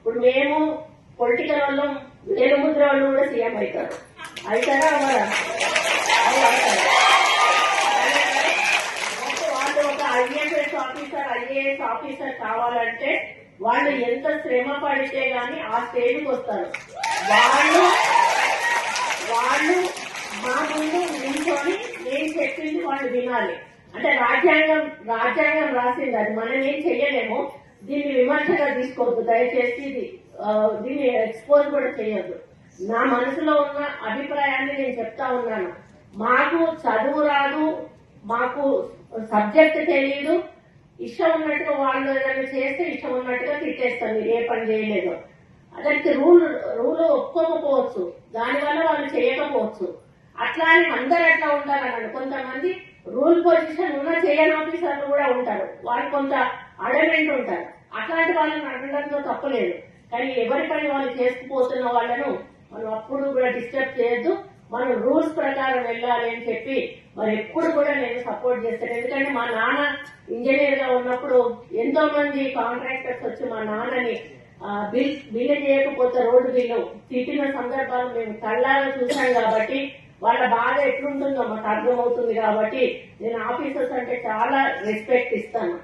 ఇప్పుడు మేము పొలిటికల్ వాళ్ళు వేలుముద్ర వాళ్ళు కూడా సీఎం అవుతారు. అవుతారా అవ్వరా? వాళ్ళు ఒక ఐఏఎస్ ఆఫీసర్ కావాలంటే వాళ్ళు ఎంత శ్రమ పడితే గాని ఆ స్టేజ్కి వస్తారు. వాళ్ళు మా ముందు నిల్చొని నేను చెప్పింది వాళ్ళు వినాలి. అంటే రాజ్యాంగం రాసింది, అది మనం ఏం చెయ్యలేము. దీన్ని విమర్శగా తీసుకోవద్దు దయచేసి. దీన్ని ఎక్స్పోజ్ కూడా చేయొద్దు. నా మనసులో ఉన్న అభిప్రాయాన్ని నేను చెప్తా ఉన్నాను. మాకు చదువు రాదు, మాకు సబ్జెక్ట్ తెలియదు, ఇష్టం ఉన్నట్టుగా వాళ్ళు ఏదైనా చేస్తే ఇష్టం ఉన్నట్టుగా తిట్టేస్తాం, మీరు ఏ పని చేయలేదు. దానికి రూల్ ఒప్పుకోకపోవచ్చు, దానివల్ల వాళ్ళు చేయకపోవచ్చు. అట్లా అని అందరు ఎట్లా ఉంటారన్నాడు. కొంతమంది రూల్ పొజిషన్ ఉన్న చేయని ఆఫీసర్లు కూడా ఉంటారు, వాళ్ళు కొంత అడమెంట్ ఉంటారు. అట్లాంటి వాళ్ళని అనడంతో తప్పలేదు. కానీ ఎవరి పని వాళ్ళు చేసుకుపోతున్న వాళ్ళను మనం అప్పుడు కూడా డిస్టర్బ్ చేయొద్దు. మనం రూల్స్ ప్రకారం వెళ్ళాలి అని చెప్పి మరి ఎప్పుడు కూడా నేను సపోర్ట్ చేస్తాను. ఎందుకంటే మా నాన్న ఇంజనీర్ గా ఉన్నప్పుడు ఎంతో మంది కాంట్రాక్టర్స్ వచ్చి మా నాన్నని బిల్లు చేయకపోతే రోడ్డు బిల్లు తిట్టిన సందర్భాలు మేము కళ్ళారా చూసాం. కాబట్టి వాళ్ళ బాధ ఎట్లుంటుందో మాకు అర్థమవుతుంది. కాబట్టి నేను ఆఫీసర్స్ అంటే చాలా రెస్పెక్ట్ ఇస్తాను.